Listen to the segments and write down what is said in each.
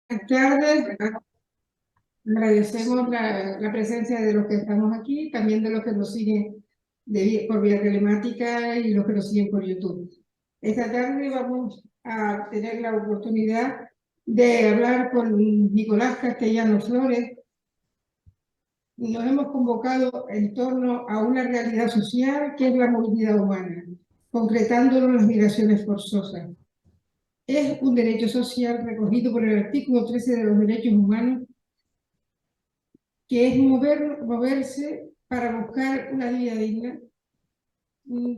Buenas tardes. Agradecemos la presencia de los que estamos aquí, también de los que nos siguen por vía telemática y los que nos siguen por YouTube. Esta tarde vamos a tener la oportunidad de hablar con Nicolás Castellanos Flores. Nos hemos convocado en torno a una realidad social que es la movilidad humana, concretándolo en las migraciones forzosas. Es un derecho social recogido por el artículo 13 de los derechos humanos, que es moverse para buscar una vida digna.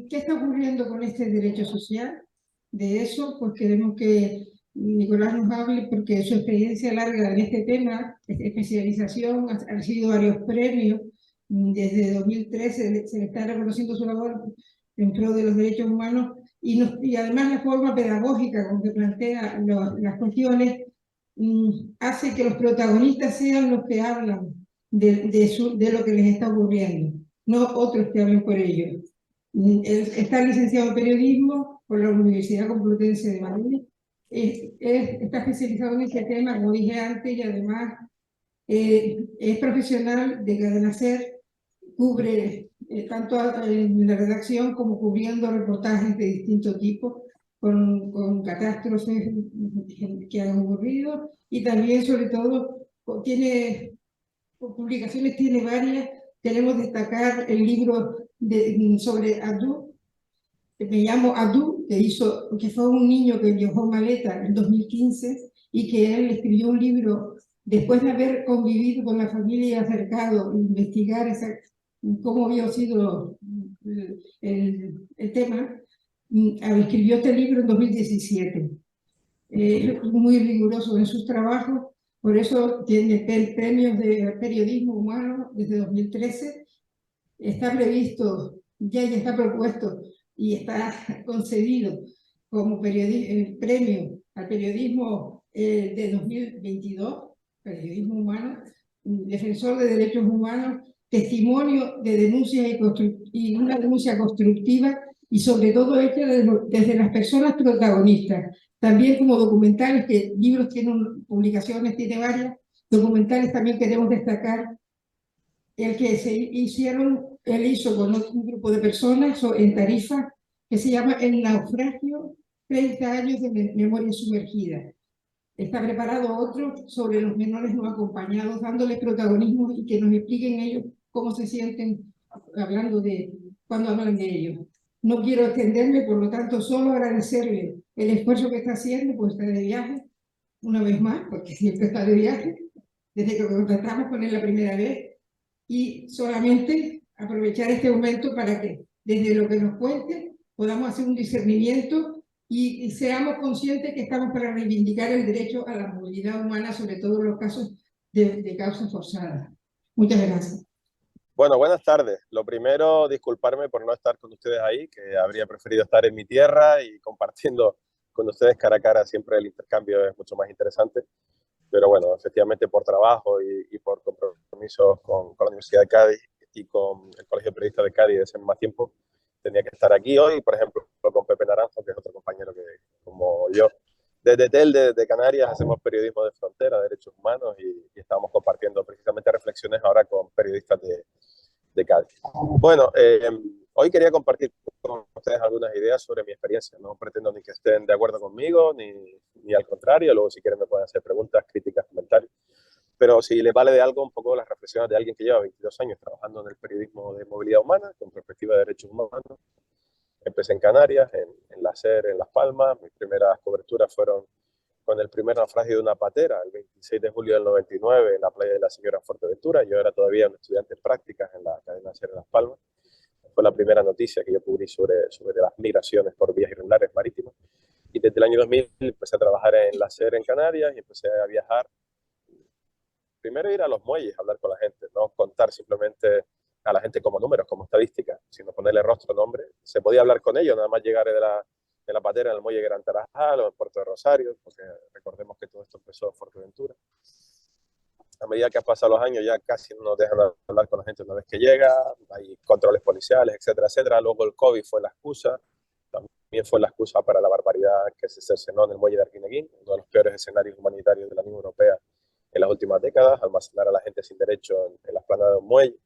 ¿Qué está ocurriendo con este derecho social? De eso, pues queremos que Nicolás nos hable, porque su experiencia larga en este tema, especialización, ha recibido varios premios. Desde 2013 se le está reconociendo su labor en pro de los derechos humanos y además la forma pedagógica con que plantea las cuestiones hace que los protagonistas sean los que hablan de lo que les está ocurriendo, no otros que hablen por ellos. Él está licenciado en periodismo por la Universidad Complutense de Madrid. Está especializado en este tema, como dije antes, y además es profesional de Cadena SER, cubre tanto en la redacción como cubriendo reportajes de distinto tipo, con catástrofes que han ocurrido, y también, sobre todo, tiene publicaciones, tiene varias. Queremos destacar el libro sobre Abdú, que me llamo Abdú, que fue un niño que viajó maleta en 2015 y que él escribió un libro después de haber convivido con la familia y acercado, investigar cómo había sido el tema. Escribió este libro en 2017. Muy riguroso en sus trabajos, por eso tiene premios de periodismo humano desde 2013. Está previsto, ya está propuesto y está concedido como premio al periodismo de 2022, periodismo humano, defensor de derechos humanos, testimonio de denuncias y una denuncia constructiva, y sobre todo hecha desde las personas protagonistas. También como documentales, que libros tienen publicaciones, tiene varias. Documentales también queremos destacar el que él hizo con un grupo de personas en Tarifa, que se llama El naufragio, 30 años de memoria sumergida. Está preparado otro sobre los menores no acompañados, dándoles protagonismo y que nos expliquen ellos cómo se sienten cuando hablan de ellos. No quiero extenderme, por lo tanto, solo agradecerle el esfuerzo que está haciendo, pues está de viaje, una vez más, porque siempre está de viaje, desde que contratamos con él la primera vez, y solamente aprovechar este momento para que desde lo que nos cuente podamos hacer un discernimiento y seamos conscientes que estamos para reivindicar el derecho a la movilidad humana, sobre todo en los casos de causas forzadas. Muchas gracias. Bueno, buenas tardes. Lo primero, disculparme por no estar con ustedes ahí, que habría preferido estar en mi tierra y compartiendo con ustedes cara a cara. Siempre el intercambio es mucho más interesante. Pero bueno, efectivamente por trabajo y por compromisos con la Universidad de Cádiz y con el Colegio de Periodistas de Cádiz de ese mismo tiempo, tenía que estar aquí hoy, por ejemplo, con Pepe Naranjo, que es otro compañero que, como yo, desde TEL de Canarias hacemos periodismo de frontera, derechos humanos, y estamos compartiendo precisamente reflexiones ahora con periodistas de Cádiz. Bueno, hoy quería compartir con ustedes algunas ideas sobre mi experiencia. No pretendo ni que estén de acuerdo conmigo, ni al contrario. Luego, si quieren, me pueden hacer preguntas, críticas, comentarios. Pero si les vale de algo, un poco las reflexiones de alguien que lleva 22 años trabajando en el periodismo de movilidad humana, con perspectiva de derechos humanos. Empecé en Canarias, en la SER, en Las Palmas. Mis primeras coberturas fueron con el primer naufragio de una patera, el 26 de julio del 99, en la playa de la Señora Fuerteventura. Yo era todavía un estudiante en prácticas en la cadena SER en Las Palmas. Fue la primera noticia que yo cubrí sobre las migraciones por vías irregulares marítimas. Y desde el año 2000 empecé a trabajar en la SER en Canarias y empecé a viajar. Primero ir a los muelles, hablar con la gente, no contar simplemente a la gente como números, como estadísticas, sino ponerle rostro, nombre. Se podía hablar con ellos, nada más llegar de la patera en el muelle Gran Tarajal o en Puerto de Rosario, porque recordemos que todo esto empezó en Fuerteventura. A medida que han pasado los años ya casi no nos dejan hablar con la gente una vez que llega, hay controles policiales, etcétera, etcétera. Luego el COVID fue la excusa, fue la excusa para la barbaridad que se cercenó en el muelle de Arguineguín, uno de los peores escenarios humanitarios de la Unión Europea en las últimas décadas, almacenar a la gente sin derecho en las planadas de un muelle.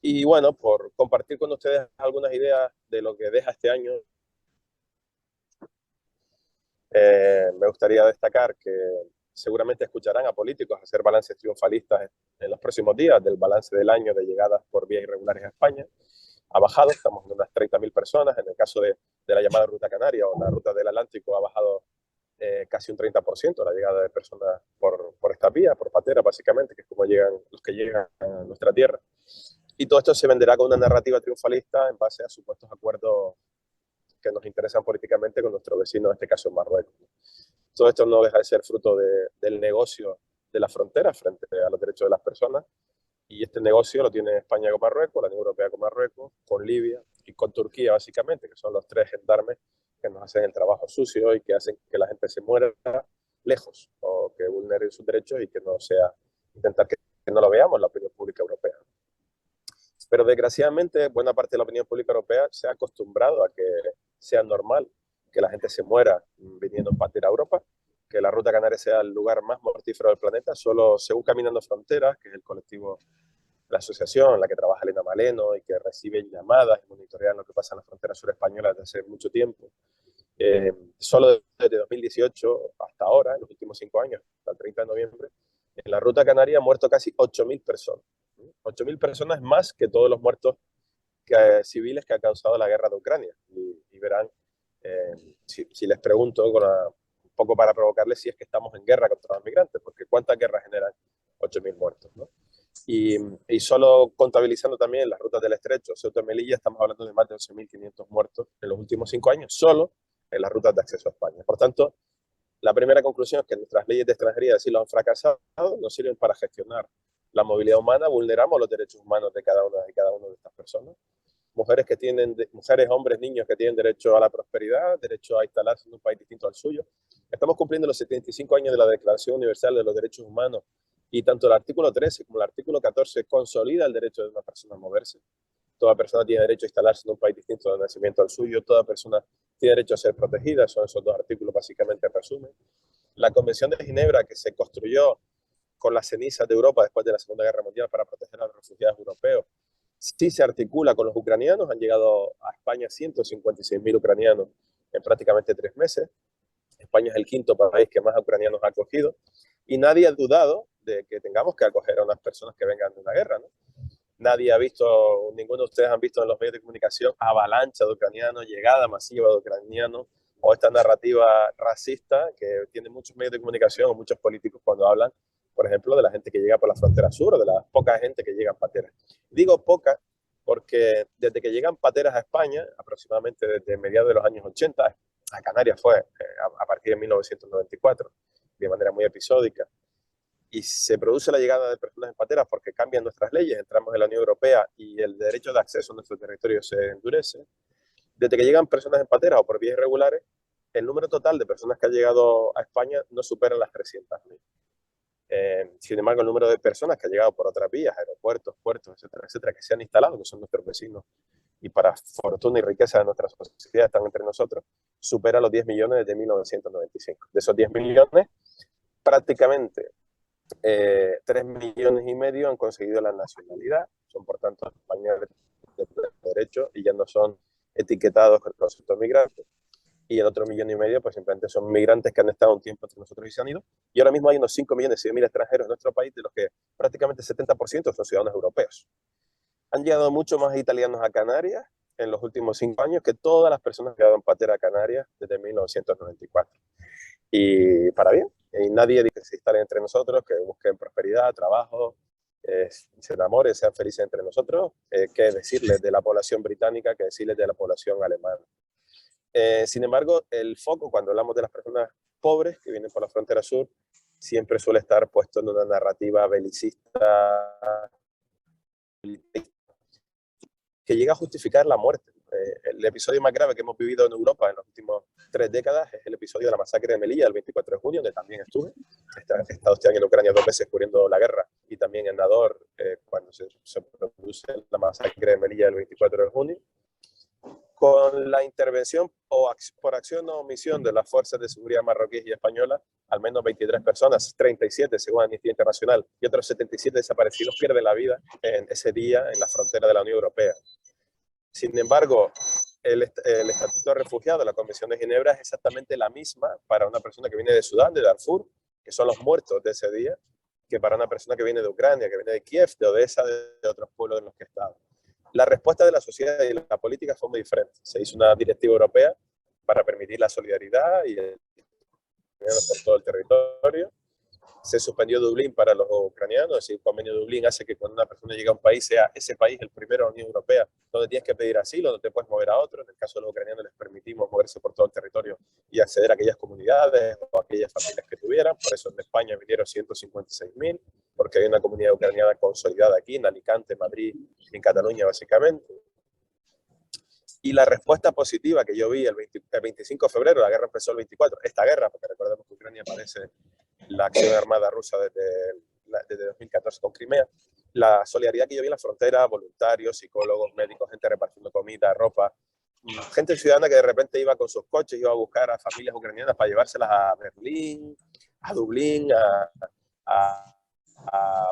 Y bueno, por compartir con ustedes algunas ideas de lo que deja este año, me gustaría destacar que seguramente escucharán a políticos hacer balances triunfalistas en los próximos días del balance del año de llegadas por vías irregulares a España. Ha bajado, estamos en unas 30.000 personas. En el caso de la llamada Ruta Canaria o la Ruta del Atlántico, ha bajado casi un 30% la llegada de personas por esta vía, por patera, básicamente, que es como llegan los que llegan a nuestra tierra. Y todo esto se venderá con una narrativa triunfalista en base a supuestos acuerdos que nos interesan políticamente con nuestro vecino, en este caso en Marruecos. Todo esto no deja de ser fruto del negocio de la frontera frente a los derechos de las personas. Y este negocio lo tiene España con Marruecos, la Unión Europea con Marruecos, con Libia y con Turquía, básicamente, que son los tres gendarmes que nos hacen el trabajo sucio y que hacen que la gente se muera lejos o que vulnere sus derechos y que no sea intentar que no lo veamos en la opinión pública europea. Pero desgraciadamente buena parte de la opinión pública europea se ha acostumbrado a que sea normal que la gente se muera viniendo en patera a Europa, que la Ruta Canaria sea el lugar más mortífero del planeta. Solo según Caminando Fronteras, que es el colectivo, la asociación en la que trabaja Elena Maleno y que recibe llamadas y monitorea lo que pasa en la frontera sur española desde hace mucho tiempo, solo desde 2018 hasta ahora, en los últimos 5 años, hasta el 30 de noviembre, en la Ruta Canaria han muerto casi 8.000 personas. 8.000 personas más que todos los muertos civiles que ha causado la guerra de Ucrania. Y verán, si les pregunto, un poco para provocarles, si es que estamos en guerra contra los migrantes, porque ¿cuántas guerras generan 8.000 muertos? ¿No? Y solo contabilizando también las rutas del estrecho, Ceuta y Melilla, estamos hablando de más de 11.500 muertos en los últimos 5 años, solo en las rutas de acceso a España. Por tanto, la primera conclusión es que nuestras leyes de extranjería sí lo han fracasado, no sirven para gestionar la movilidad humana, vulneramos los derechos humanos de cada una de estas personas. Mujeres, hombres, niños que tienen derecho a la prosperidad, derecho a instalarse en un país distinto al suyo. Estamos cumpliendo los 75 años de la Declaración Universal de los Derechos Humanos y tanto el artículo 13 como el artículo 14 consolida el derecho de una persona a moverse. Toda persona tiene derecho a instalarse en un país distinto de nacimiento al suyo, toda persona tiene derecho a ser protegida, son esos dos artículos básicamente en resumen. La Convención de Ginebra, que se construyó con las cenizas de Europa después de la Segunda Guerra Mundial para proteger a los refugiados europeos, sí se articula con los ucranianos. Han llegado a España 156.000 ucranianos en prácticamente 3 meses. España es el quinto país que más ucranianos ha acogido y nadie ha dudado de que tengamos que acoger a unas personas que vengan de una guerra, ¿no? Nadie ha visto, ninguno de ustedes han visto en los medios de comunicación avalancha de ucranianos, llegada masiva de ucranianos, o esta narrativa racista que tienen muchos medios de comunicación o muchos políticos cuando hablan, por ejemplo, de la gente que llega por la frontera sur o de la poca gente que llega en pateras. Digo poca porque desde que llegan pateras a España, aproximadamente desde mediados de los años 80, a Canarias fue a partir de 1994, de manera muy episódica, y se produce la llegada de personas en pateras porque cambian nuestras leyes, entramos en la Unión Europea y el derecho de acceso a nuestro territorio se endurece. Desde que llegan personas en pateras o por vías irregulares, el número total de personas que ha llegado a España no supera las 300.000. Sin embargo, el número de personas que ha llegado por otras vías, aeropuertos, puertos, etcétera, etcétera, que se han instalado, que son nuestros vecinos y para fortuna y riqueza de nuestra sociedad están entre nosotros, supera los 10 millones desde 1995. De esos 10 millones, prácticamente 3,5 millones han conseguido la nacionalidad, son por tanto españoles de derecho y ya no son etiquetados con el concepto de migrantes. Y el otro 1,5 millones pues simplemente son migrantes que han estado un tiempo entre nosotros y se han ido. Y ahora mismo hay unos 5,1 millones extranjeros en nuestro país, de los que prácticamente 70% son ciudadanos europeos. Han llegado mucho más italianos a Canarias en los últimos 5 años que todas las personas que han llegado en patera a Canarias desde 1994. Y para bien. Y nadie dice que se instalen entre nosotros, que busquen prosperidad, trabajo, se enamoren, sean felices entre nosotros. ¿Qué decirles de la población británica? ¿Qué decirles de la población alemana? Sin embargo, el foco cuando hablamos de las personas pobres que vienen por la frontera sur siempre suele estar puesto en una narrativa belicista que llega a justificar la muerte. El episodio más grave que hemos vivido en Europa en las últimas 3 décadas es el episodio de la masacre de Melilla el 24 de junio, donde también estuve. He estado este año en Ucrania 2 veces cubriendo la guerra y también en Nador cuando se produce la masacre de Melilla el 24 de junio. Con la intervención por acción o omisión de las fuerzas de seguridad marroquíes y españolas, al menos 23 personas, 37 según Amnistía Internacional, y otros 77 desaparecidos pierden la vida en ese día en la frontera de la Unión Europea. Sin embargo, el Estatuto de Refugiados, la Convención de Ginebra, es exactamente la misma para una persona que viene de Sudán, de Darfur, que son los muertos de ese día, que para una persona que viene de Ucrania, que viene de Kiev, de Odessa, de otros pueblos en los que estaba. La respuesta de la sociedad y la política fue muy diferente. Se hizo una directiva europea para permitir la solidaridad y por todo el territorio. Se suspendió Dublín para los ucranianos, es decir, el convenio de Dublín hace que cuando una persona llega a un país sea ese país el primero de la Unión Europea donde tienes que pedir asilo, donde te puedes mover a otro. En el caso de los ucranianos les permitimos moverse por todo el territorio y acceder a aquellas comunidades o a aquellas familias que tuvieran. Por eso en España vinieron 156.000, porque hay una comunidad ucraniana consolidada aquí en Alicante, Madrid y en Cataluña básicamente. Y la respuesta positiva que yo vi el 25 de febrero, la guerra empezó el 24, esta guerra, porque recordemos que Ucrania padece la acción armada rusa desde 2014 con Crimea, la solidaridad que yo vi en la frontera, voluntarios, psicólogos, médicos, gente repartiendo comida, ropa, gente ciudadana que de repente iba con sus coches, iba a buscar a familias ucranianas para llevárselas a Berlín, a Dublín, a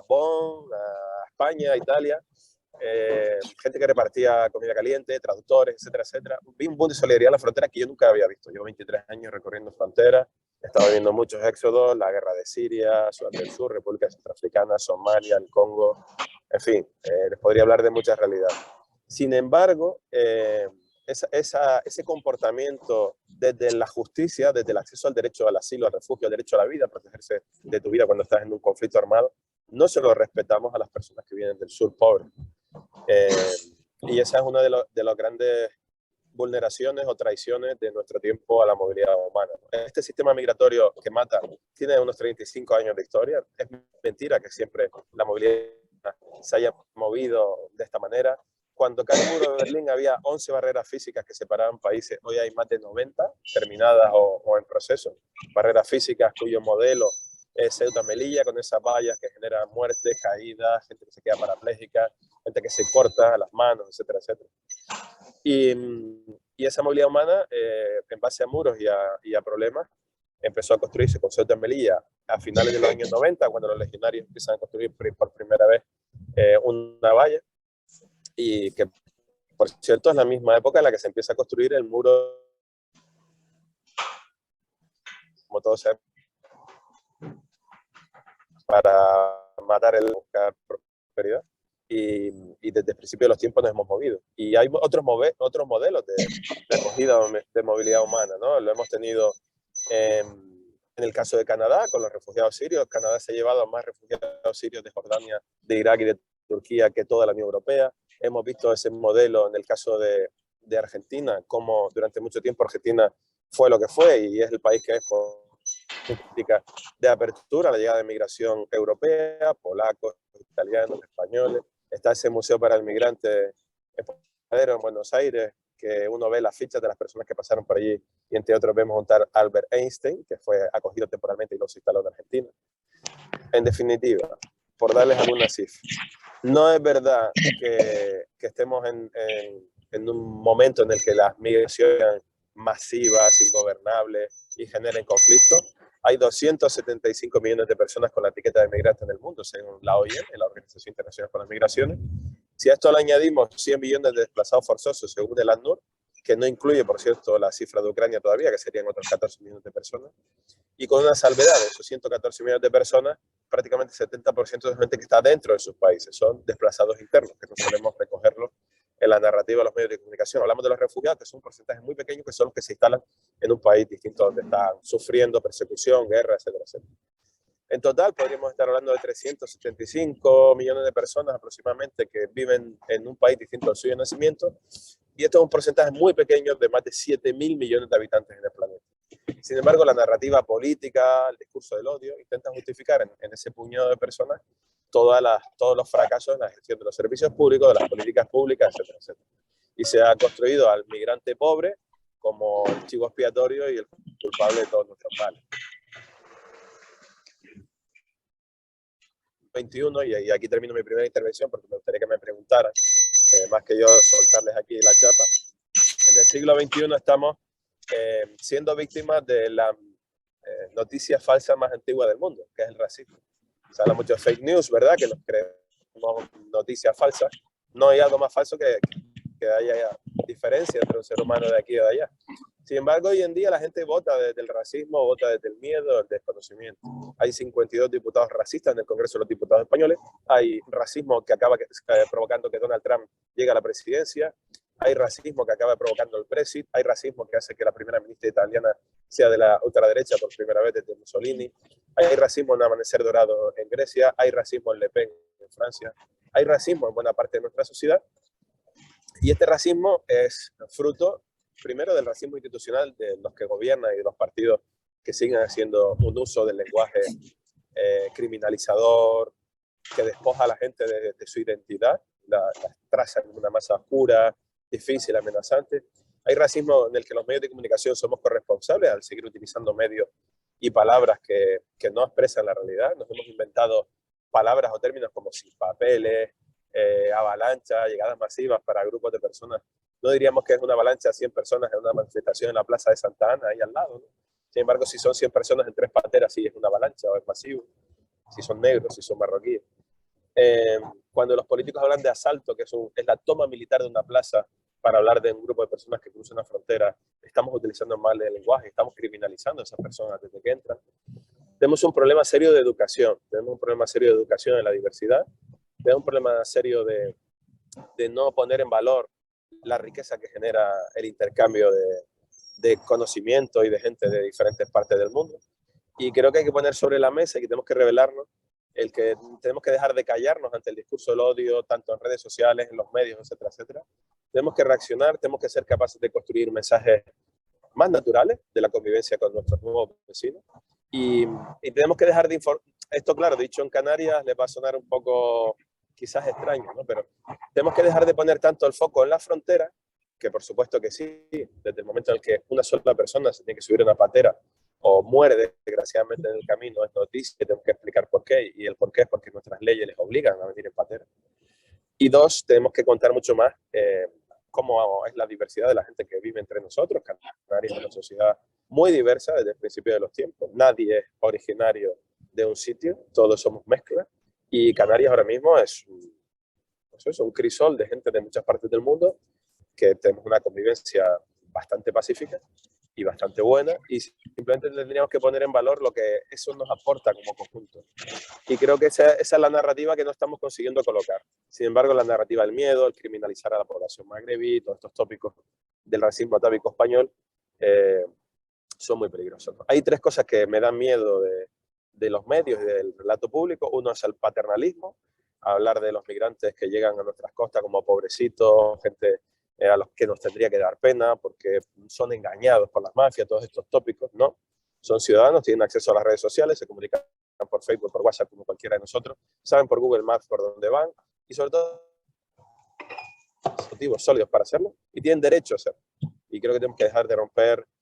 Bonn, a España, a Italia. Gente que repartía comida caliente, traductores, etcétera, etcétera. Vi un boom de solidaridad en la frontera que yo nunca había visto. Llevo 23 años recorriendo fronteras, he estado viendo muchos éxodos, la guerra de Siria, Sudán del Sur, República Centroafricana, Somalia, el Congo, en fin, les podría hablar de muchas realidades. Sin embargo, ese comportamiento desde la justicia, desde el acceso al derecho al asilo, al refugio, al derecho a la vida, a protegerse de tu vida cuando estás en un conflicto armado, no se lo respetamos a las personas que vienen del sur pobre. Y esa es una de las grandes vulneraciones o traiciones de nuestro tiempo a la movilidad humana. Este sistema migratorio que mata tiene unos 35 años de historia. Es mentira que siempre la movilidad se haya movido de esta manera. Cuando cayó el muro de Berlín había 11 barreras físicas que separaban países. Hoy hay más de 90 terminadas o en proceso. Barreras físicas cuyo modelo es Ceuta Melilla, con esas vallas que generan muertes, caídas, gente que se queda parapléjica, gente que se corta las manos, etcétera, etcétera. Y esa movilidad humana, en base a muros y a problemas, empezó a construirse con Ceuta Melilla a finales de los años 90, cuando los legionarios empiezan a construir por primera vez una valla, y que, por cierto, es la misma época en la que se empieza a construir el muro, como todos sabemos, para matar el buscar prosperidad. Y desde el principio de los tiempos nos hemos movido. Y hay otros modelos de acogida de movilidad humana, ¿no? Lo hemos tenido en el caso de Canadá, con los refugiados sirios. Canadá se ha llevado a más refugiados sirios de Jordania, de Irak y de Turquía que toda la Unión Europea. Hemos visto ese modelo en el caso de Argentina, como durante mucho tiempo Argentina fue lo que fue y es el país que es por política de apertura a la llegada de migración europea, polacos, italianos, españoles. Está ese museo para el migrante en Buenos Aires, que uno ve las fichas de las personas que pasaron por allí, y entre otros vemos un tal Albert Einstein, que fue acogido temporalmente y luego se instaló en Argentina. En definitiva, por darles algunas cifras, no es verdad que estemos en un momento en el que las migraciones sean masivas, ingobernables y generen conflictos. Hay 275 millones de personas con la etiqueta de migrante en el mundo, según la OIM, la Organización Internacional para las Migraciones. Si a esto le añadimos 100 millones de desplazados forzosos, según el ACNUR, que no incluye, por cierto, la cifra de Ucrania todavía, que serían otros 14 millones de personas, y con una salvedad de esos 114 millones de personas, prácticamente 70% de gente que está dentro de sus países son desplazados internos, que no solemos recogerlos en la narrativa de los medios de comunicación. Hablamos de los refugiados, que son un porcentaje muy pequeño, que son los que se instalan en un país distinto donde están sufriendo persecución, guerra, etcétera, etcétera. En total, podríamos estar hablando de 375 millones de personas aproximadamente que viven en un país distinto al suyo de nacimiento, y esto es un porcentaje muy pequeño de más de 7.000 millones de habitantes en el planeta. Sin embargo, la narrativa política, el discurso del odio, intenta justificar en ese puñado de personas todos los fracasos en la gestión de los servicios públicos, de las políticas públicas, etcétera, etcétera. Y se ha construido al migrante pobre como el chivo expiatorio y el culpable de todos nuestros males. 21, y aquí termino mi primera intervención porque me gustaría que me preguntaran, más que yo soltarles aquí la chapa. en el siglo XXI estamos siendo víctimas de la noticia falsa más antigua del mundo, que es el racismo. Se habla mucho de fake news, ¿verdad? Que nos creemos noticias falsas. No hay algo más falso que haya diferencia entre un ser humano de aquí y de allá. Sin embargo, hoy en día la gente vota desde el racismo, vota desde el miedo, el desconocimiento. Hay 52 diputados racistas en el Congreso de los Diputados españoles. Hay racismo que acaba provocando que Donald Trump llegue a la presidencia. Hay racismo que acaba provocando el Brexit. Hay racismo que hace que la primera ministra italiana sea de la ultraderecha por primera vez desde Mussolini. Hay racismo en Amanecer Dorado en Grecia. Hay racismo en Le Pen en Francia. Hay racismo en buena parte de nuestra sociedad. Y este racismo es fruto, primero, del racismo institucional de los que gobiernan y de los partidos que siguen haciendo un uso del lenguaje criminalizador, que despoja a la gente de su identidad, la traza en una masa oscura, difícil, amenazante. Hay racismo en el que los medios de comunicación somos corresponsables al seguir utilizando medios y palabras que no expresan la realidad. Nos hemos inventado palabras o términos como sin papeles, avalancha, llegadas masivas para grupos de personas. No diríamos que es una avalancha de 100 personas en una manifestación en la Plaza de Santa Ana, ahí al lado, ¿no? Sin embargo, si son 100 personas en 3 pateras, sí es una avalancha o es masivo. Si son negros, si son marroquíes. Cuando los políticos hablan de asalto, que es la toma militar de una plaza para hablar de un grupo de personas que cruzan una frontera, estamos utilizando mal el lenguaje, estamos criminalizando a esas personas desde que entran. Tenemos un problema serio de educación, tenemos un problema serio de educación en la diversidad, tenemos un problema serio de no poner en valor la riqueza que genera el intercambio de conocimiento y de gente de diferentes partes del mundo. Y creo que hay que poner sobre la mesa y que tenemos que revelarnos el que tenemos que dejar de callarnos ante el discurso del odio, tanto en redes sociales, en los medios, etcétera, etcétera. Tenemos que reaccionar, tenemos que ser capaces de construir mensajes más naturales de la convivencia con nuestros nuevos vecinos. Y tenemos que dejar de informar. Esto, claro, dicho en Canarias, les va a sonar un poco quizás extraño, ¿no? Pero tenemos que dejar de poner tanto el foco en la frontera, que por supuesto que sí, desde el momento en el que una sola persona se tiene que subir a una patera o muere desgraciadamente en el camino, es noticia, tenemos que explicar por qué, y el por qué es porque nuestras leyes les obligan a venir en patera. Y dos, tenemos que contar mucho más cómo es la diversidad de la gente que vive entre nosotros. Canarias es una sociedad muy diversa desde el principio de los tiempos. Nadie es originario de un sitio, todos somos mezclas. Y Canarias ahora mismo es un crisol de gente de muchas partes del mundo, que tenemos una convivencia bastante pacífica y bastante buena, y simplemente tendríamos que poner en valor lo que eso nos aporta como conjunto. Y creo que esa es la narrativa que no estamos consiguiendo colocar. Sin embargo, la narrativa del miedo, el criminalizar a la población magrebí, todos estos tópicos del racismo atávico español, son muy peligrosos, ¿no? Hay 3 cosas que me dan miedo de los medios y del relato público. Uno es el paternalismo, hablar de los migrantes que llegan a nuestras costas como pobrecitos, gente a los que nos tendría que dar pena porque son engañados por las mafias, todos estos tópicos, ¿no? Son ciudadanos, tienen acceso a las redes sociales, se comunican por Facebook, por WhatsApp, como cualquiera de nosotros, saben por Google Maps por dónde van y sobre todo motivos sólidos para hacerlo y tienen derecho a hacerlo. Y creo que tenemos que dejar de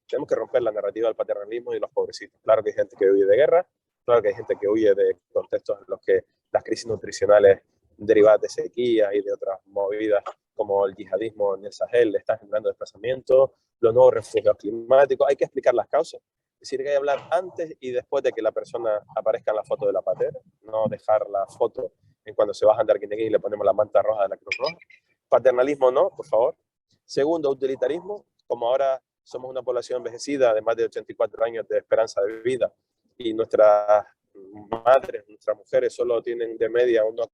tenemos que romper la narrativa del paternalismo y los pobrecitos. Claro que hay gente que huye de guerra, claro que hay gente que huye de contextos en los que las crisis nutricionales derivadas de sequía y de otras movidas como el yihadismo en el Sahel están generando desplazamientos, los nuevos refugiados climáticos. Hay que explicar las causas. Es decir, que hay que hablar antes y después de que la persona aparezca en la foto de la patera, no dejar la foto en cuando se bajan de Arguineguín y le ponemos la manta roja de la Cruz Roja. Paternalismo no, por favor. Segundo, utilitarismo. Como ahora somos una población envejecida de más de 84 años de esperanza de vida y nuestras madres, nuestras mujeres solo tienen de media uno.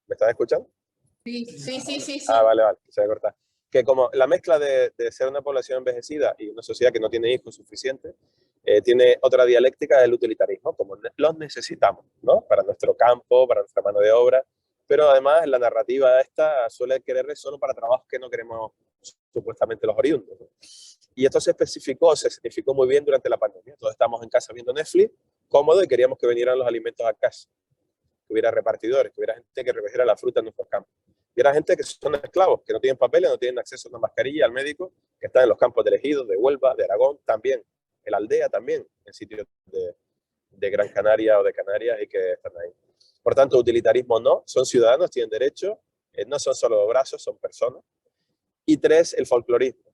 ¿Me estás escuchando? Sí. Ah, vale, se va a cortar. Que como la mezcla de ser una población envejecida y una sociedad que no tiene hijos suficientes, tiene otra dialéctica del utilitarismo, como los necesitamos, ¿no? Para nuestro campo, para nuestra mano de obra, pero además la narrativa esta suele querer solo para trabajos que no queremos supuestamente los oriundos, ¿no? Y esto se significó muy bien durante la pandemia. Todos estamos en casa viendo Netflix, cómodo, y queríamos que vinieran los alimentos a casa, que hubiera repartidores, que hubiera gente que recogiera la fruta en nuestros campos. Y era gente que son esclavos, que no tienen papeles, no tienen acceso a una mascarilla, al médico, que están en los campos de Ejido, de Huelva, de Aragón, también, en la aldea también, en sitios de Gran Canaria o de Canarias y que están ahí. Por tanto, utilitarismo no, son ciudadanos, tienen derecho, no son solo brazos, son personas. Y 3, el folclorismo.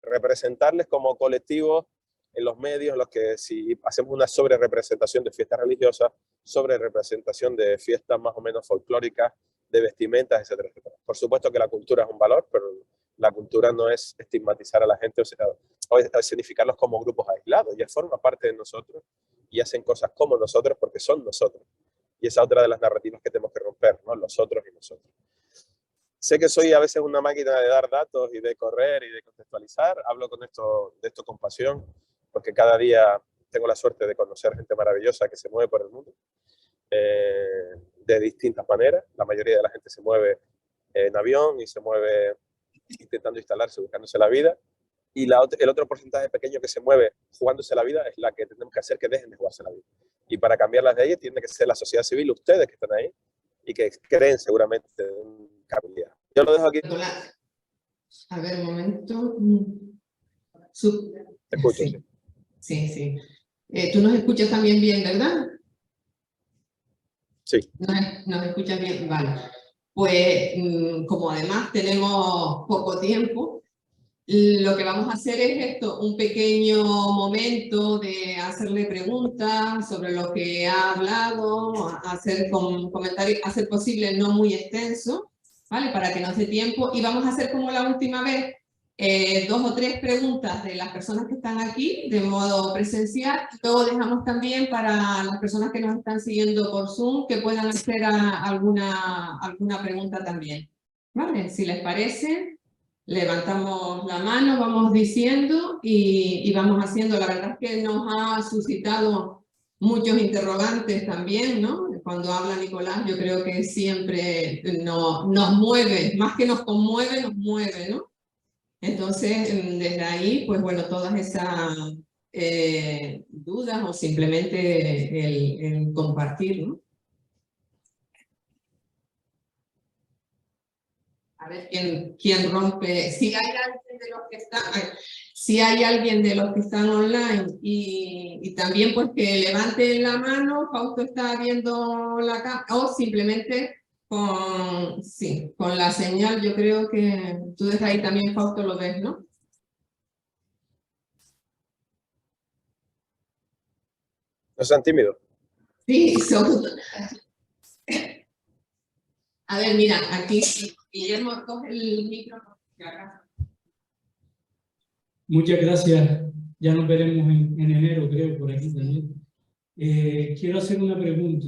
Representarles como colectivos en los medios, en los que si hacemos una sobre-representación de fiestas religiosas, sobre-representación de fiestas más o menos folclóricas, de vestimentas, etcétera, etcétera. Por supuesto que la cultura es un valor, pero la cultura no es estigmatizar a la gente o significarlos como grupos aislados. Ya forman parte de nosotros y hacen cosas como nosotros porque son nosotros. Y esa es otra de las narrativas que tenemos que romper, ¿no? Los otros y nosotros. Sé que soy a veces una máquina de dar datos y de correr y de contextualizar. Hablo de esto con pasión, porque cada día tengo la suerte de conocer gente maravillosa que se mueve por el mundo de distintas maneras. La mayoría de la gente se mueve en avión y se mueve intentando instalarse, buscándose la vida. Y el otro porcentaje pequeño que se mueve jugándose la vida es la que tenemos que hacer que dejen de jugarse la vida. Y para cambiar las leyes tiene que ser la sociedad civil, ustedes que están ahí y que creen seguramente en cambio. Yo lo dejo aquí. A ver, un momento. Te escucho, sí. Sí, sí. Tú nos escuchas también bien, ¿verdad? Sí. ¿Nos escuchas bien? Vale. Pues, como además tenemos poco tiempo, lo que vamos a hacer es esto, un pequeño momento de hacerle preguntas sobre lo que ha hablado, hacer comentarios, hacer posible no muy extenso, ¿vale? Para que nos dé tiempo. Y vamos a hacer como la última vez, 2 o 3 preguntas de las personas que están aquí de modo presencial. Luego dejamos también para las personas que nos están siguiendo por Zoom que puedan hacer alguna pregunta también, ¿vale? Si les parece, levantamos la mano, vamos diciendo y vamos haciendo. La verdad es que nos ha suscitado muchos interrogantes también, ¿no? Cuando habla Nicolás, yo creo que siempre nos mueve, más que nos conmueve, nos mueve, ¿no? Entonces, desde ahí, pues bueno, todas esas dudas o simplemente el compartir, ¿no? A ver quién rompe. Si hay alguien de los que están, si hay alguien de los que están online y también pues que levanten la mano. Fausto está viendo la cámara o simplemente con la señal. Yo creo que tú desde ahí también, Fausto, lo ves, ¿no? No sean tímidos. Sí, a ver, mira, aquí Guillermo coge el micrófono. Muchas gracias. Ya nos veremos en enero, creo, por aquí también. Quiero hacer una pregunta.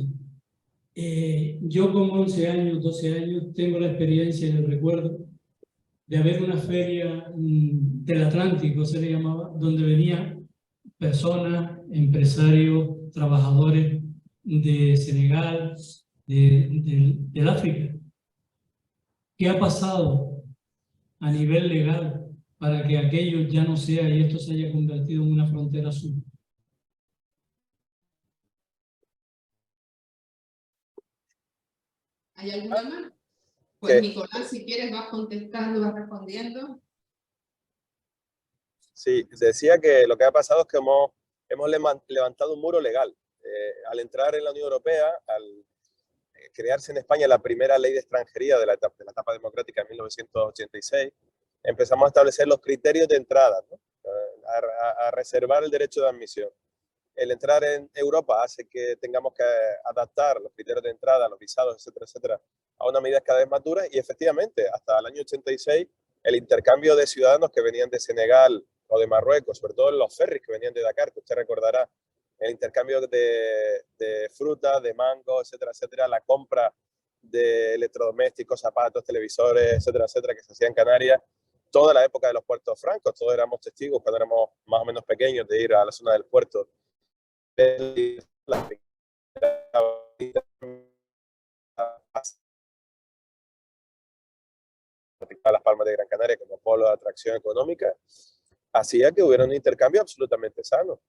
Yo con 11 años, 12 años, tengo la experiencia y el recuerdo de haber una feria del Atlántico, se le llamaba, donde venían personas, empresarios, trabajadores de Senegal, del África. ¿Qué ha pasado a nivel legal para que aquello ya no sea y esto se haya convertido en una frontera sur? ¿Hay alguna mano? Pues Nicolás, si quieres, vas contestando, vas respondiendo. Sí, decía que lo que ha pasado es que hemos levantado un muro legal. Al entrar en la Unión Europea, al crearse en España la primera ley de extranjería de la etapa democrática en 1986, empezamos a establecer los criterios de entrada, ¿no? a reservar el derecho de admisión. El entrar en Europa hace que tengamos que adaptar los criterios de entrada, los visados, etcétera, etcétera, a una medida cada vez más duras y efectivamente hasta el año 86 el intercambio de ciudadanos que venían de Senegal o de Marruecos, sobre todo en los ferries que venían de Dakar, que usted recordará, el intercambio de fruta, de mango, etcétera, etcétera, la compra de electrodomésticos, zapatos, televisores, etcétera, etcétera, que se hacía en Canarias, toda la época de los puertos francos, todos éramos testigos cuando éramos más o menos pequeños de ir a la zona del puerto. Las Palmas de Gran Canaria como polo de atracción económica, hacía que hubiera un intercambio absolutamente sano.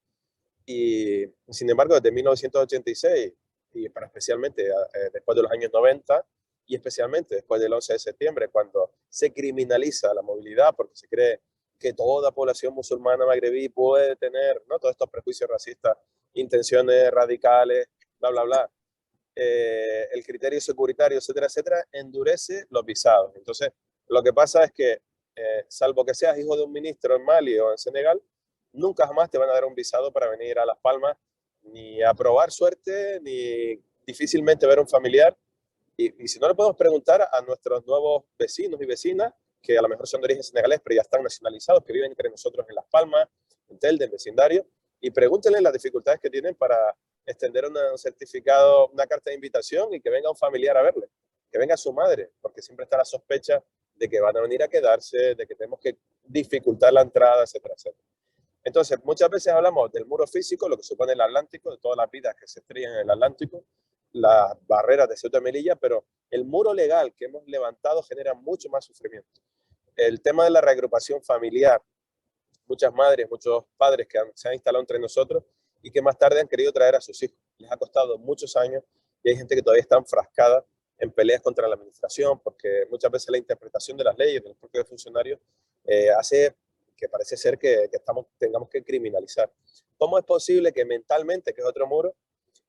Y sin embargo, desde 1986, y para especialmente después de los años 90, y especialmente después del 11 de septiembre, cuando se criminaliza la movilidad porque se cree que toda población musulmana magrebí puede tener, ¿no? Todos estos prejuicios racistas, intenciones radicales, bla, bla, bla. El criterio securitario, etcétera, etcétera, endurece los visados. Entonces, lo que pasa es que, salvo que seas hijo de un ministro en Mali o en Senegal, nunca jamás te van a dar un visado para venir a Las Palmas, ni a probar suerte, ni difícilmente ver un familiar. Y si no, le podemos preguntar a nuestros nuevos vecinos y vecinas, que a lo mejor son de origen senegalés, pero ya están nacionalizados, que viven entre nosotros en Las Palmas, en Telde, en vecindario, y pregúntenle las dificultades que tienen para extender un certificado, una carta de invitación y que venga un familiar a verle, que venga su madre, porque siempre está la sospecha de que van a venir a quedarse, de que tenemos que dificultar la entrada, etcétera, etcétera. Entonces, muchas veces hablamos del muro físico, lo que supone el Atlántico, de todas las vidas que se estrellan en el Atlántico, las barreras de Ceuta y Melilla, pero el muro legal que hemos levantado genera mucho más sufrimiento. El tema de la reagrupación familiar, muchas madres, muchos padres que se han instalado entre nosotros y que más tarde han querido traer a sus hijos. Les ha costado muchos años y hay gente que todavía está enfrascada en peleas contra la administración, porque muchas veces la interpretación de las leyes de los propios funcionarios hace que parece ser que tengamos que criminalizar. ¿Cómo es posible que mentalmente, que es otro muro,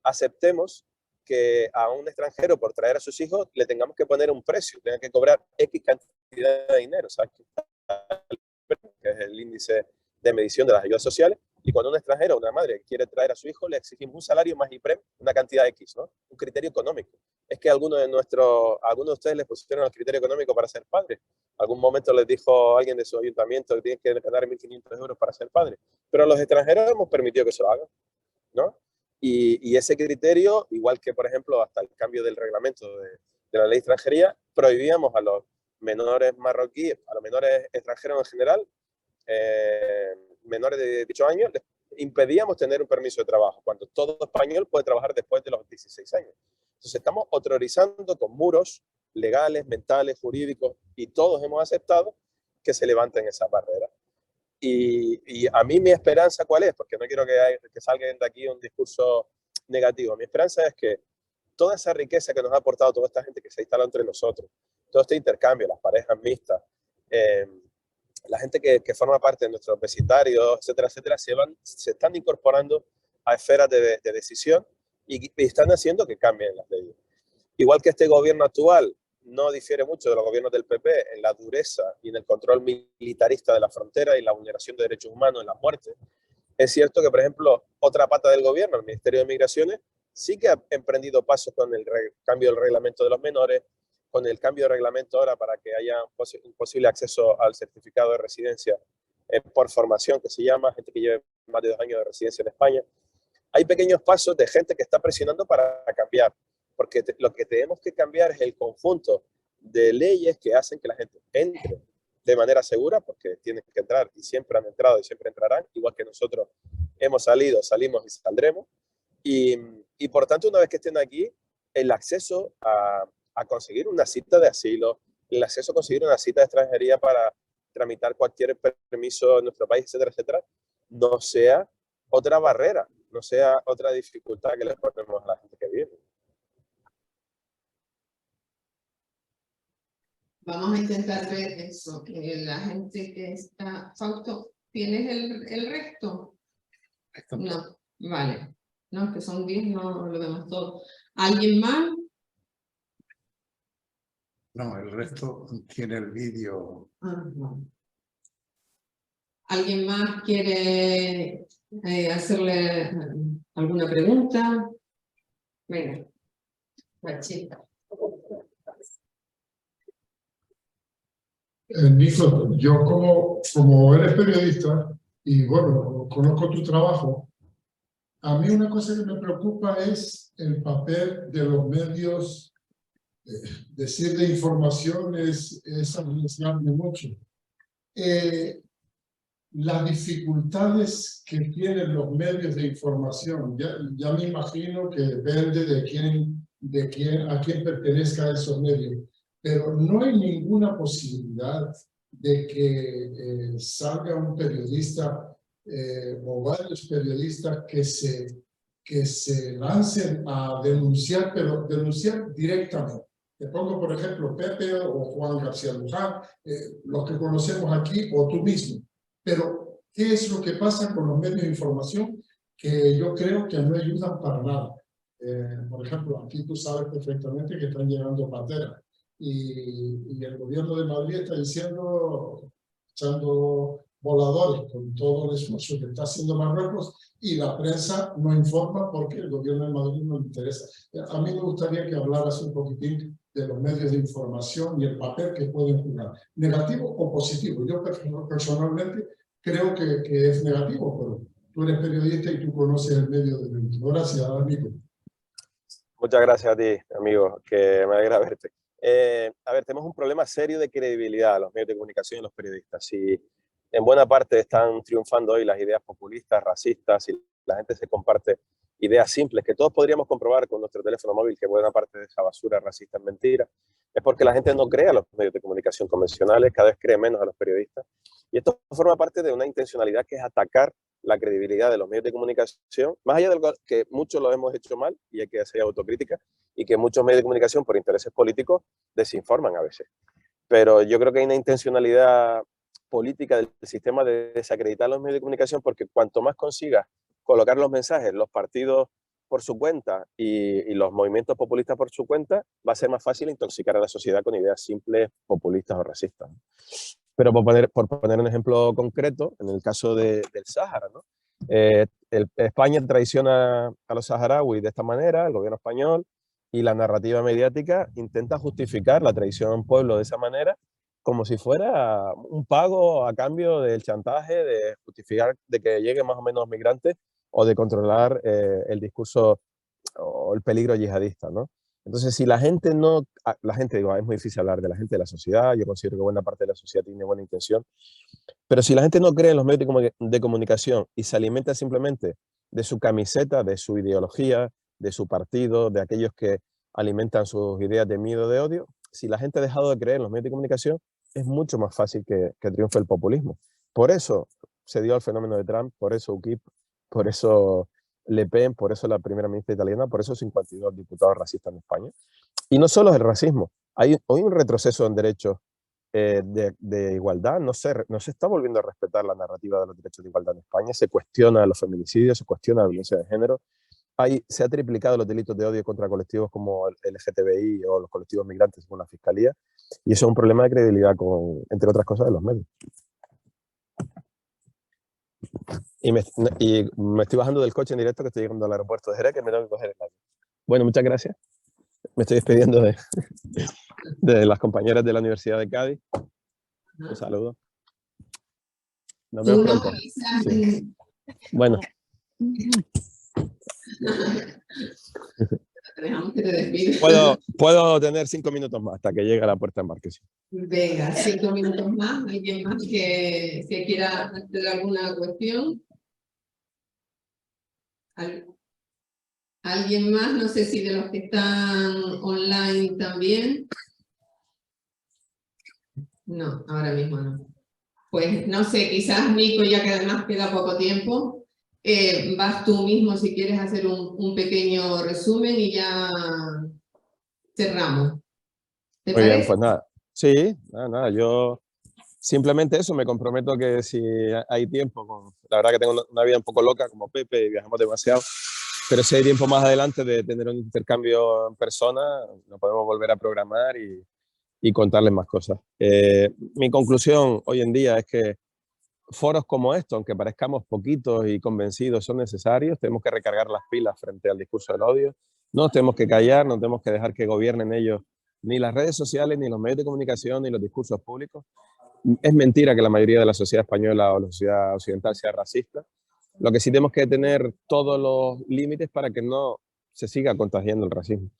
aceptemos que a un extranjero por traer a sus hijos le tengamos que poner un precio, tenga que cobrar X cantidad de dinero, ¿sabes? Que es el índice de medición de las ayudas sociales, y cuando un extranjero o una madre quiere traer a su hijo, le exigimos un salario más IPREM, una cantidad X, ¿no? Un criterio económico. Es que algunos de ustedes les pusieron el criterio económico para ser padres. Algún momento les dijo alguien de su ayuntamiento que tienen que ganar 1.500 euros para ser padre. Pero a los extranjeros hemos permitido que se lo hagan, ¿no? Y ese criterio, igual que, por ejemplo, hasta el cambio del reglamento de la ley de extranjería, prohibíamos a los menores marroquíes, a los menores extranjeros en general, menores de 18 años, les impedíamos tener un permiso de trabajo, cuando todo español puede trabajar después de los 16 años. Entonces estamos autorizando con muros legales, mentales, jurídicos, y todos hemos aceptado que se levanten esas barreras. Y a mí mi esperanza, ¿cuál es? Porque no quiero que salga de aquí un discurso negativo. Mi esperanza es que toda esa riqueza que nos ha aportado toda esta gente que se ha instalado entre nosotros, todo este intercambio, las parejas mixtas, la gente que forma parte de nuestros vecindarios, etcétera, etcétera, se están incorporando a esferas de decisión y están haciendo que cambien las leyes. Igual que este gobierno actual no difiere mucho de los gobiernos del PP en la dureza y en el control militarista de la frontera y la vulneración de derechos humanos en las muertes. Es cierto que, por ejemplo, otra pata del gobierno, el Ministerio de Migraciones, sí que ha emprendido pasos con el cambio del reglamento de los menores, con el cambio de reglamento ahora para que haya un posible acceso al certificado de residencia por formación, que se llama, gente que lleve más de 2 años de residencia en España. Hay pequeños pasos de gente que está presionando para cambiar, porque lo que tenemos que cambiar es el conjunto de leyes que hacen que la gente entre de manera segura, porque tienen que entrar y siempre han entrado y siempre entrarán, igual que nosotros hemos salido, salimos y saldremos. Y por tanto, una vez que estén aquí, el acceso a conseguir una cita de asilo, el acceso a conseguir una cita de extranjería para tramitar cualquier permiso en nuestro país, etcétera, etcétera, no sea otra barrera, no sea otra dificultad que le ponemos a la gente que viene. Vamos a intentar ver eso, que la gente que está... Fausto, ¿tienes el resto? No, vale. No, que son 10, no lo vemos todo. ¿Alguien más? No, el resto tiene el vídeo. No. ¿Alguien más quiere hacerle alguna pregunta? Venga, la chica. Nico, yo como eres periodista y bueno, conozco tu trabajo, a mí una cosa que me preocupa es el papel de los medios. Decir de información es arriesgarme mucho. Las dificultades que tienen los medios de información, ya me imagino que depende a quién pertenezca a esos medios, pero no hay ninguna posibilidad de que salga un periodista o varios periodistas que se lancen a denunciar, pero denunciar directamente. Te pongo, por ejemplo, Pepe o Juan García Luján, los que conocemos aquí, o tú mismo. Pero, ¿qué es lo que pasa con los medios de información? Que yo creo que no ayudan para nada. Por ejemplo, aquí tú sabes perfectamente que están llegando pateras y el gobierno de Madrid está diciendo, echando voladores con todo el esfuerzo que está haciendo Marruecos, y la prensa no informa porque el gobierno de Madrid no le interesa. A mí me gustaría que hablaras un poquitín de los medios de información y el papel que pueden jugar, negativo o positivo. Yo personalmente creo que es negativo, pero tú eres periodista y tú conoces el medio de evento. Gracias, amigo. Muchas gracias a ti, amigo, que me alegra verte. A ver, tenemos un problema serio de credibilidad a los medios de comunicación y los periodistas. Si en buena parte están triunfando hoy las ideas populistas, racistas, y la gente se comparte ideas simples que todos podríamos comprobar con nuestro teléfono móvil que buena parte de esa basura racista es mentira, es porque la gente no cree a los medios de comunicación convencionales, cada vez cree menos a los periodistas. Y esto forma parte de una intencionalidad que es atacar la credibilidad de los medios de comunicación, más allá de que muchos lo hemos hecho mal y hay que hacer autocrítica, y que muchos medios de comunicación por intereses políticos desinforman a veces. Pero yo creo que hay una intencionalidad política del sistema de desacreditar los medios de comunicación, porque cuanto más consigas colocar los mensajes, los partidos por su cuenta y los movimientos populistas por su cuenta, va a ser más fácil intoxicar a la sociedad con ideas simples, populistas o racistas. Pero por poner un ejemplo concreto, en el caso del Sáhara, ¿no? España traiciona a los saharauis de esta manera, el gobierno español, y la narrativa mediática intenta justificar la traición a un pueblo de esa manera como si fuera un pago a cambio del chantaje, de justificar de que lleguen más o menos migrantes o de controlar el discurso o el peligro yihadista, ¿no? Entonces, si la gente no... La gente, digo, es muy difícil hablar de la gente de la sociedad, yo considero que buena parte de la sociedad tiene buena intención, pero si la gente no cree en los medios de comunicación y se alimenta simplemente de su camiseta, de su ideología, de su partido, de aquellos que alimentan sus ideas de miedo, de odio, si la gente ha dejado de creer en los medios de comunicación, es mucho más fácil que triunfe el populismo. Por eso se dio el fenómeno de Trump, por eso UKIP, por eso Le Pen, por eso la primera ministra italiana, por eso 52 diputados racistas en España. Y no solo es el racismo, hay un retroceso en derechos de igualdad, no se está volviendo a respetar la narrativa de los derechos de igualdad en España, se cuestiona los feminicidios, se cuestiona la violencia de género, se ha triplicado los delitos de odio contra colectivos como el LGTBI o los colectivos migrantes según la Fiscalía, y eso es un problema de credibilidad, entre otras cosas, de los medios. Y me estoy bajando del coche en directo, que estoy llegando al aeropuerto de Jerez, que me tengo que coger el avión. Bueno, muchas gracias. Me estoy despidiendo de las compañeras de la Universidad de Cádiz. Un saludo. Nos vemos pronto. Sí. Bueno. Dejamos que te despides. Puedo tener 5 minutos más hasta que llegue a la puerta de embarcación. Venga, 5 minutos más. ¿Alguien más que quiera hacer alguna cuestión? ¿Alguien más? No sé si de los que están online también. No, ahora mismo no. Pues no sé, quizás Nico, ya que además queda poco tiempo, vas tú mismo si quieres hacer un pequeño resumen y ya cerramos. ¿Te Muy parece? bien, pues nada. Sí, nada, yo simplemente eso, me comprometo que si hay tiempo, la verdad que tengo una vida un poco loca como Pepe y viajamos demasiado, pero si hay tiempo más adelante de tener un intercambio en persona, nos podemos volver a programar y contarles más cosas. Mi conclusión hoy en día es que foros como estos, aunque parezcamos poquitos y convencidos, son necesarios. Tenemos que recargar las pilas frente al discurso del odio. No nos tenemos que callar, no tenemos que dejar que gobiernen ellos ni las redes sociales, ni los medios de comunicación, ni los discursos públicos. Es mentira que la mayoría de la sociedad española o la sociedad occidental sea racista. Lo que sí tenemos que tener todos los límites para que no se siga contagiando el racismo.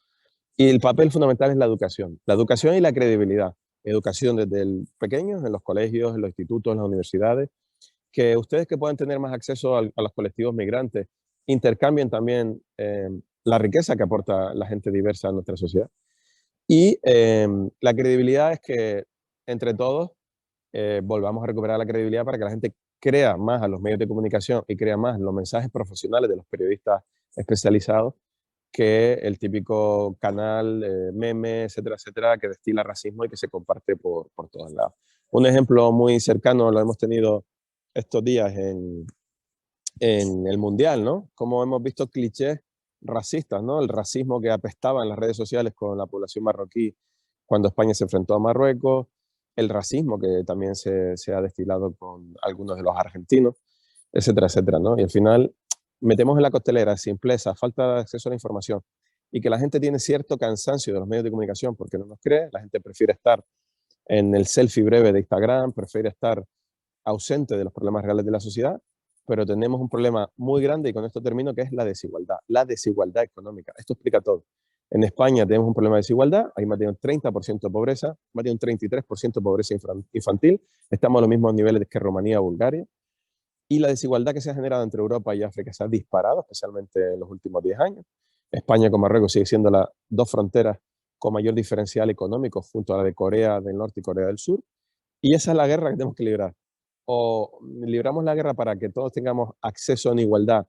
Y el papel fundamental es la educación y la credibilidad. Educación desde el pequeño, en los colegios, en los institutos, en las universidades, que ustedes que puedan tener más acceso a los colectivos migrantes, intercambien también la riqueza que aporta la gente diversa a nuestra sociedad. Y la credibilidad es que entre todos volvamos a recuperar la credibilidad para que la gente crea más a los medios de comunicación y crea más los mensajes profesionales de los periodistas especializados que el típico canal, meme, etcétera, etcétera, que destila racismo y que se comparte por todos lados. Un ejemplo muy cercano lo hemos tenido estos días en el Mundial, ¿no? Como hemos visto clichés racistas, ¿no? El racismo que apestaba en las redes sociales con la población marroquí cuando España se enfrentó a Marruecos, el racismo que también se ha destilado con algunos de los argentinos, etcétera, etcétera, ¿no? Y al final metemos en la costelera simpleza, falta de acceso a la información y que la gente tiene cierto cansancio de los medios de comunicación porque no nos cree, la gente prefiere estar en el selfie breve de Instagram, prefiere estar ausente de los problemas reales de la sociedad, pero tenemos un problema muy grande y con esto termino, que es la desigualdad económica. Esto explica todo. En España tenemos un problema de desigualdad, hay más de un 30% de pobreza, más de un 33% de pobreza infantil, estamos a los mismos niveles que Rumanía o Bulgaria, y la desigualdad que se ha generado entre Europa y África se ha disparado, especialmente en los últimos 10 años. España con Marruecos sigue siendo las dos fronteras con mayor diferencial económico, junto a la de Corea del Norte y Corea del Sur, y esa es la guerra que tenemos que librar. O libramos la guerra para que todos tengamos acceso en igualdad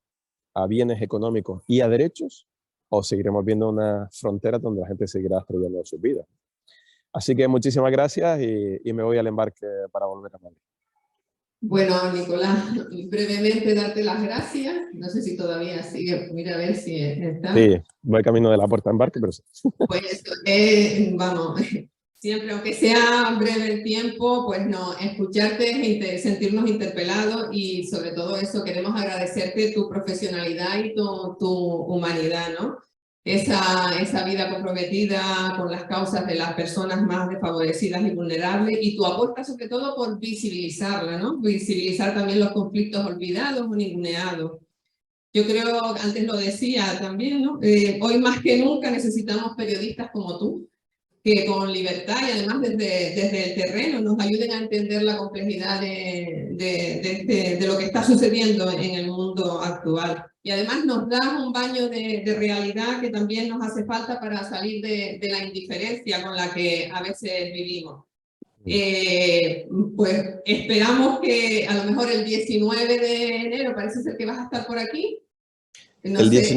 a bienes económicos y a derechos, o seguiremos viendo una frontera donde la gente seguirá destruyendo sus vidas. Así que muchísimas gracias y me voy al embarque para volver a Madrid. Bueno, Nicolás, brevemente darte las gracias. No sé si todavía sigue, mira a ver si está. Sí, voy camino de la puerta de embarque, pero sí. Pues vamos, siempre aunque sea breve el tiempo, pues no, escucharte, sentirnos interpelados y sobre todo eso, queremos agradecerte tu profesionalidad y tu humanidad, ¿no? Esa vida comprometida con las causas de las personas más desfavorecidas y vulnerables y tu apuesta sobre todo por visibilizarla, ¿no? Visibilizar también los conflictos olvidados o ninguneados. Yo creo, antes lo decía también, ¿no? Hoy más que nunca necesitamos periodistas como tú, que con libertad y además desde el terreno nos ayuden a entender la complejidad de lo que está sucediendo en el mundo actual. Y además nos da un baño de realidad que también nos hace falta para salir de la indiferencia con la que a veces vivimos. Pues esperamos que a lo mejor el 19 de enero, parece ser que vas a estar por aquí. No el sé.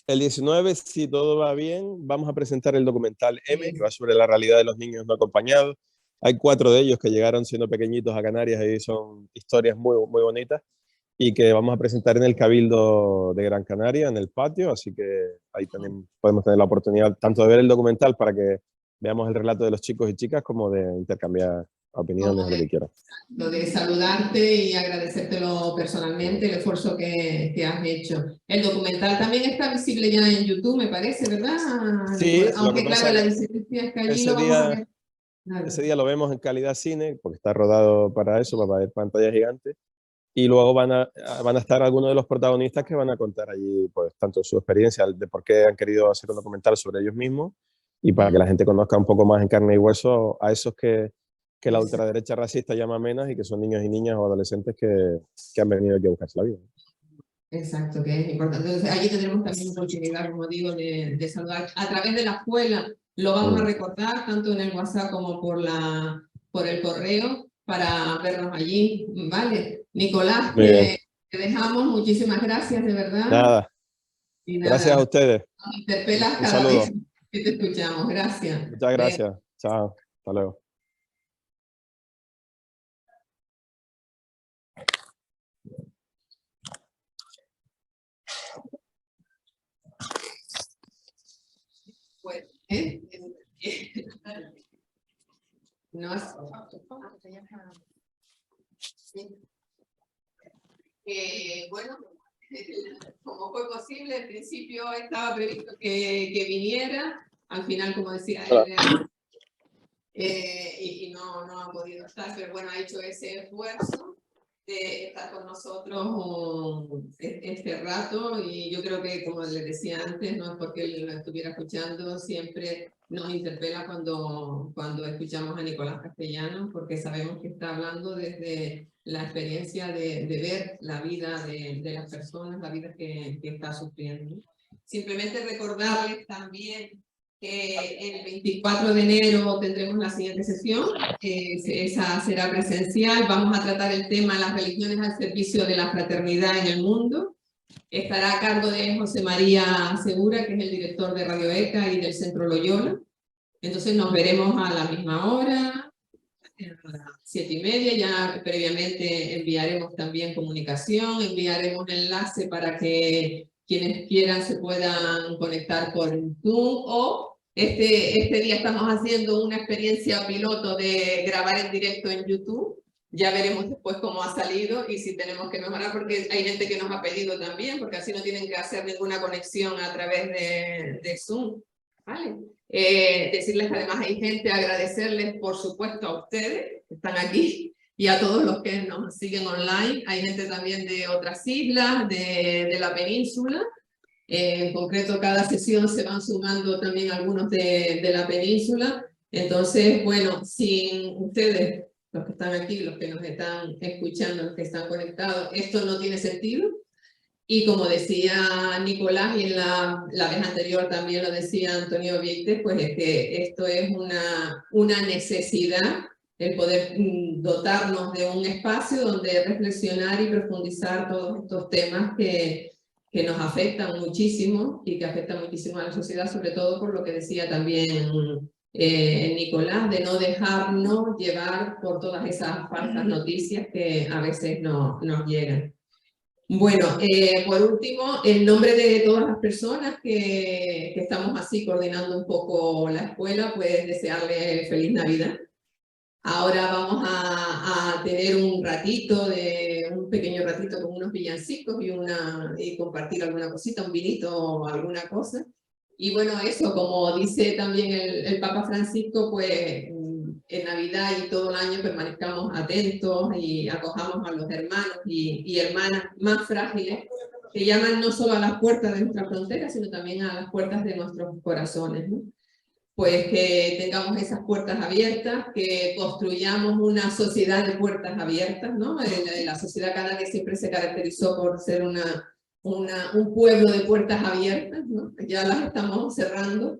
19, si todo va bien, vamos a presentar el documental M, que va sobre la realidad de los niños no acompañados. Hay 4 de ellos que llegaron siendo pequeñitos a Canarias y son historias muy, muy bonitas y que vamos a presentar en el Cabildo de Gran Canaria, en el patio, así que ahí podemos tener la oportunidad tanto de ver el documental para que veamos el relato de los chicos y chicas como de intercambiar opiniones o lo que quieran. Lo de saludarte y agradecértelo personalmente, el esfuerzo que has hecho. El documental también está visible ya en YouTube, me parece, ¿verdad? Sí, aunque claro, la diferencia es que allí lo vamos a ver. Ese día lo vemos en calidad cine, porque está rodado para eso, para ver pantalla gigante. Y luego van a estar algunos de los protagonistas que van a contar allí, pues, tanto su experiencia, de por qué han querido hacer un documental sobre ellos mismos, y para que la gente conozca un poco más en carne y hueso a esos que la ultraderecha racista llama menas y que son niños y niñas o adolescentes que han venido aquí a buscarse la vida. Exacto, que es importante. Entonces, allí tendremos también oportunidad, como digo, de saludar. A través de la escuela lo vamos a recordar, tanto en el WhatsApp como por el correo, para vernos allí. Vale, Nicolás, te dejamos. Muchísimas gracias, de verdad. Nada. Gracias a ustedes. Nos interpelas Un cada saludo. vez que te escuchamos. Gracias. Muchas gracias. Chao. Hasta luego. Pues, no es... bueno, como fue posible, al principio estaba previsto que viniera, al final, como decía él, y no ha podido estar, pero bueno, ha hecho ese esfuerzo de estar con nosotros este rato, y yo creo que, como les decía antes, no es porque él lo estuviera escuchando, siempre nos interpela cuando escuchamos a Nicolás Castellanos, porque sabemos que está hablando desde la experiencia de ver la vida de las personas, la vida que está sufriendo. Simplemente recordarles también que el 24 de enero tendremos la siguiente sesión, esa será presencial. Vamos a tratar el tema las religiones al servicio de la fraternidad en el mundo. Estará a cargo de José María Segura, que es el director de Radio ECA y del Centro Loyola. Entonces nos veremos a la misma hora. a las 7:30. Ya previamente enviaremos también comunicación, enviaremos enlace para que quienes quieran se puedan conectar por Zoom, o este día estamos haciendo una experiencia piloto de grabar en directo en YouTube. Ya veremos después cómo ha salido y si tenemos que mejorar, porque hay gente que nos ha pedido también, porque así no tienen que hacer ninguna conexión a través de Zoom. ¿Vale? Decirles que además hay gente, agradecerles por supuesto a ustedes que están aquí y a todos los que nos siguen online. Hay gente también de otras islas, de la península. En concreto, cada sesión se van sumando también algunos de la península. Entonces, bueno, sin ustedes, los que están aquí, los que nos están escuchando, los que están conectados, esto no tiene sentido. Y como decía Nicolás, y en la vez anterior también lo decía Antonio Vieites, pues es que esto es una necesidad, el poder dotarnos de un espacio donde reflexionar y profundizar todos estos temas que nos afectan muchísimo y que afectan muchísimo a la sociedad, sobre todo por lo que decía también Nicolás, de no dejarnos llevar por todas esas falsas noticias que a veces nos llegan. Bueno, por último, en nombre de todas las personas que estamos así coordinando un poco la escuela, pues desearles feliz Navidad. Ahora vamos a tener un pequeño ratito con unos villancicos y compartir alguna cosita, un vinito o alguna cosa. Y bueno, eso, como dice también el Papa Francisco, pues en Navidad y todo el año permanezcamos atentos y acojamos a los hermanos y hermanas más frágiles que llaman no solo a las puertas de nuestra frontera, sino también a las puertas de nuestros corazones, ¿no? Pues que tengamos esas puertas abiertas, que construyamos una sociedad de puertas abiertas, ¿no? La sociedad canaria siempre se caracterizó por ser un pueblo de puertas abiertas, ¿no? Ya las estamos cerrando,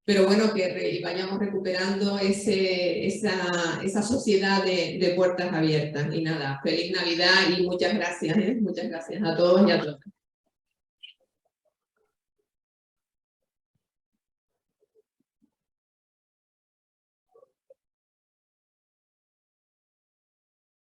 pero bueno, que vayamos recuperando esa sociedad de puertas abiertas. Y nada, feliz Navidad y muchas gracias, ¿eh? Muchas gracias a todos y a todas.